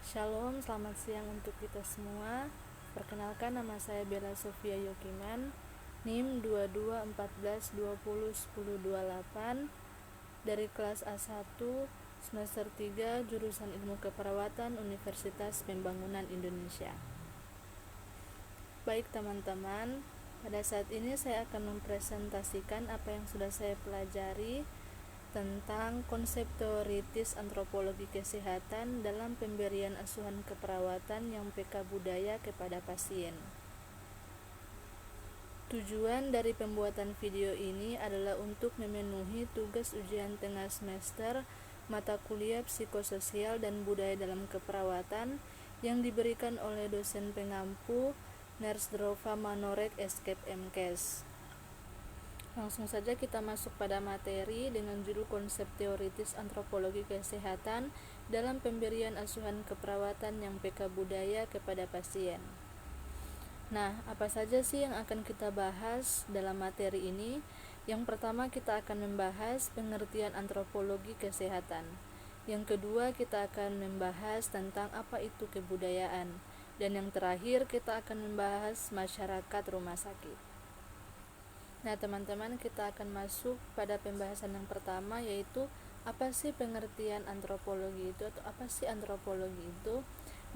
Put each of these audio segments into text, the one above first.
Shalom, selamat siang untuk kita semua. Perkenalkan, nama saya Bella Sofia Yokiman, NIM 2214201028 dari kelas A1 semester 3 jurusan Ilmu Keperawatan Universitas Pembangunan Indonesia. Baik teman-teman, pada saat ini saya akan mempresentasikan apa yang sudah saya pelajari tentang konsep teoritis antropologi kesehatan dalam pemberian asuhan keperawatan yang PK budaya kepada pasien. Tujuan dari pembuatan video ini adalah untuk memenuhi tugas ujian tengah semester mata kuliah psikososial dan budaya dalam keperawatan yang diberikan oleh dosen pengampu Nersdrova Manorek Escape MKes. Langsung saja kita masuk pada materi dengan judul konsep teoritis antropologi kesehatan dalam pemberian asuhan keperawatan yang PK budaya kepada pasien. Nah, apa saja sih yang akan kita bahas dalam materi ini? Yang pertama, kita akan membahas pengertian antropologi kesehatan. Yang kedua, kita akan membahas tentang apa itu kebudayaan. Dan yang terakhir, kita akan membahas masyarakat rumah sakit. Nah, teman-teman, kita akan masuk pada pembahasan yang pertama, yaitu apa sih pengertian antropologi itu atau apa sih antropologi itu?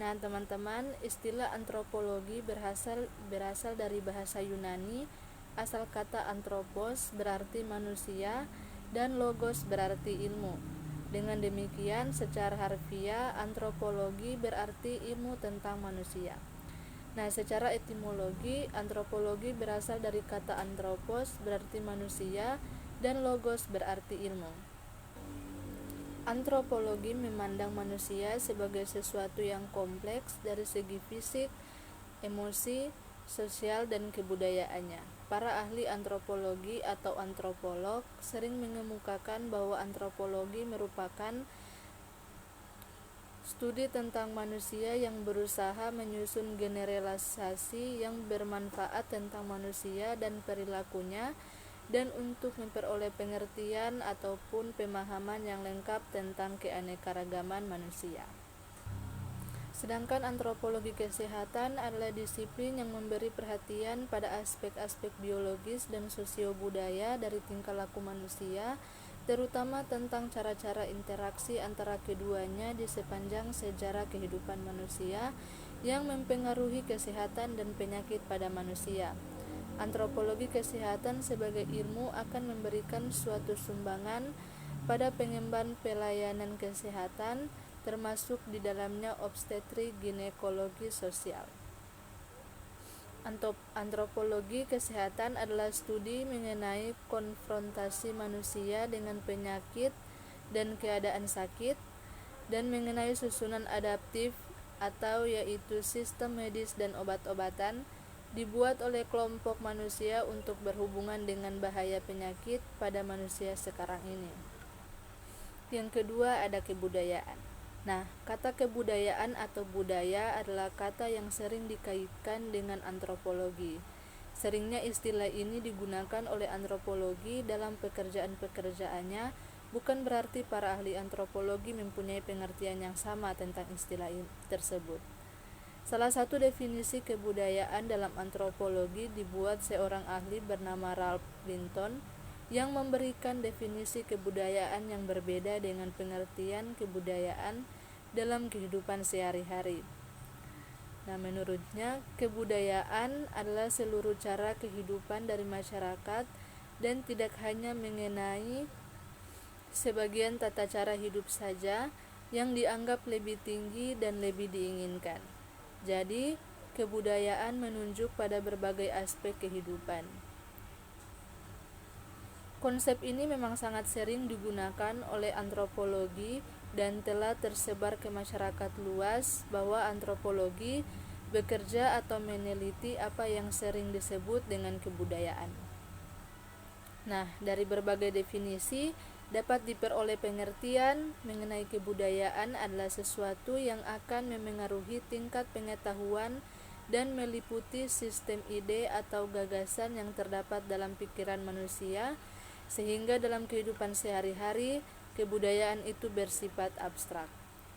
Nah, teman-teman, istilah antropologi berasal dari bahasa Yunani. Asal kata anthropos berarti manusia dan logos berarti ilmu. Dengan demikian, secara harfiah antropologi berarti ilmu tentang manusia. Nah, secara etimologi, antropologi berasal dari kata anthropos berarti manusia dan logos berarti ilmu. Antropologi memandang manusia sebagai sesuatu yang kompleks dari segi fisik, emosi, sosial, dan kebudayaannya. Para ahli antropologi atau antropolog sering mengemukakan bahwa antropologi merupakan studi tentang manusia yang berusaha menyusun generalisasi yang bermanfaat tentang manusia dan perilakunya dan untuk memperoleh pengertian ataupun pemahaman yang lengkap tentang keanekaragaman manusia. Sedangkan antropologi kesehatan adalah disiplin yang memberi perhatian pada aspek-aspek biologis dan sosiobudaya dari tingkah laku manusia, terutama tentang cara-cara interaksi antara keduanya di sepanjang sejarah kehidupan manusia yang mempengaruhi kesehatan dan penyakit pada manusia. Antropologi kesehatan sebagai ilmu akan memberikan suatu sumbangan pada pengembangan pelayanan kesehatan, termasuk di dalamnya obstetrik ginekologi sosial. Antropologi kesehatan adalah studi mengenai konfrontasi manusia dengan penyakit dan keadaan sakit, dan mengenai susunan adaptif atau yaitu sistem medis dan obat-obatan dibuat oleh kelompok manusia untuk berhubungan dengan bahaya penyakit pada manusia sekarang ini. Yang kedua ada kebudayaan. Nah, kata kebudayaan atau budaya adalah kata yang sering dikaitkan dengan antropologi. Seringnya istilah ini digunakan oleh antropologi dalam pekerjaan-pekerjaannya, bukan berarti para ahli antropologi mempunyai pengertian yang sama tentang istilah tersebut. Salah satu definisi kebudayaan dalam antropologi dibuat seorang ahli bernama Ralph Linton yang memberikan definisi kebudayaan yang berbeda dengan pengertian kebudayaan dalam kehidupan sehari-hari. Nah, menurutnya, kebudayaan adalah seluruh cara kehidupan dari masyarakat dan tidak hanya mengenai sebagian tata cara hidup saja yang dianggap lebih tinggi dan lebih diinginkan. Jadi, kebudayaan menunjuk pada berbagai aspek kehidupan. Konsep ini memang sangat sering digunakan oleh antropologi dan telah tersebar ke masyarakat luas bahwa antropologi bekerja atau meneliti apa yang sering disebut dengan kebudayaan. Nah, dari berbagai definisi dapat diperoleh pengertian mengenai kebudayaan adalah sesuatu yang akan memengaruhi tingkat pengetahuan dan meliputi sistem ide atau gagasan yang terdapat dalam pikiran manusia, sehingga dalam kehidupan sehari-hari kebudayaan itu bersifat abstrak.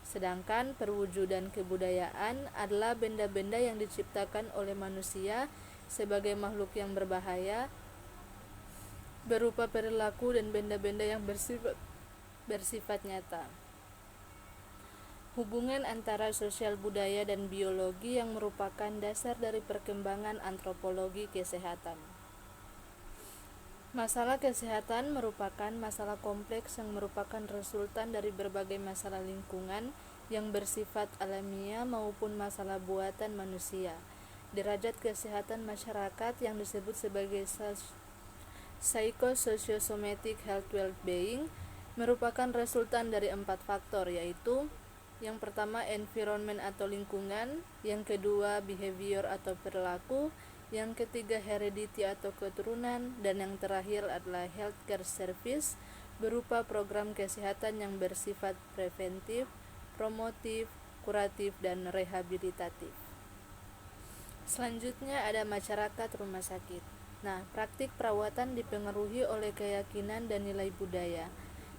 Sedangkan perwujudan kebudayaan adalah benda-benda yang diciptakan oleh manusia sebagai makhluk yang berbahaya berupa perilaku dan benda-benda yang bersifat nyata. Hubungan antara sosial budaya dan biologi yang merupakan dasar dari perkembangan antropologi kesehatan. Masalah kesehatan merupakan masalah kompleks yang merupakan resultan dari berbagai masalah lingkungan yang bersifat alamiah maupun masalah buatan manusia. Derajat kesehatan masyarakat yang disebut sebagai psychosociosomatic health well-being merupakan resultan dari 4 faktor, yaitu yang pertama environment atau lingkungan, yang kedua behavior atau perilaku, yang ketiga heredity atau keturunan, dan yang terakhir adalah healthcare service berupa program kesehatan yang bersifat preventif, promotif, kuratif, dan rehabilitatif. Selanjutnya ada masyarakat rumah sakit. Nah, praktik perawatan dipengaruhi oleh keyakinan dan nilai budaya.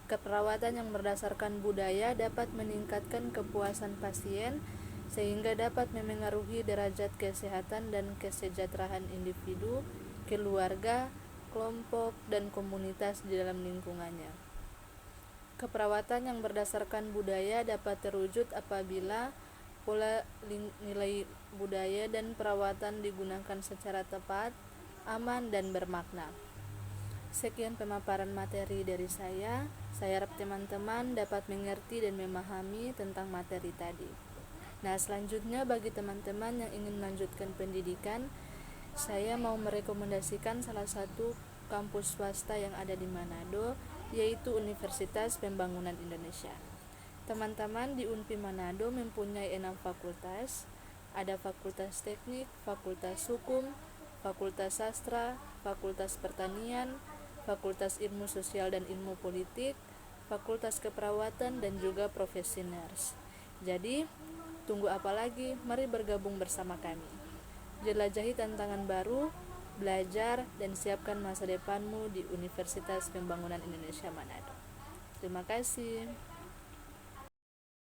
Keperawatan yang berdasarkan budaya dapat meningkatkan kepuasan pasien sehingga dapat memengaruhi derajat kesehatan dan kesejahteraan individu, keluarga, kelompok, dan komunitas di dalam lingkungannya. Keperawatan yang berdasarkan budaya dapat terwujud apabila pola nilai budaya dan perawatan digunakan secara tepat, aman, dan bermakna. Sekian pemaparan materi dari saya. Saya harap teman-teman dapat mengerti dan memahami tentang materi tadi. Nah, selanjutnya bagi teman-teman yang ingin melanjutkan pendidikan, saya mau merekomendasikan salah satu kampus swasta yang ada di Manado, yaitu Universitas Pembangunan Indonesia. Teman-teman di UNPI Manado mempunyai 6 fakultas. Ada Fakultas Teknik, Fakultas Hukum, Fakultas Sastra, Fakultas Pertanian, Fakultas Ilmu Sosial dan Ilmu Politik, Fakultas Keperawatan, dan juga Profesi Nurse. Jadi, tunggu apa lagi? Mari bergabung bersama kami. Jelajahi tantangan baru, belajar, dan siapkan masa depanmu di Universitas Pembangunan Indonesia Manado. Terima kasih.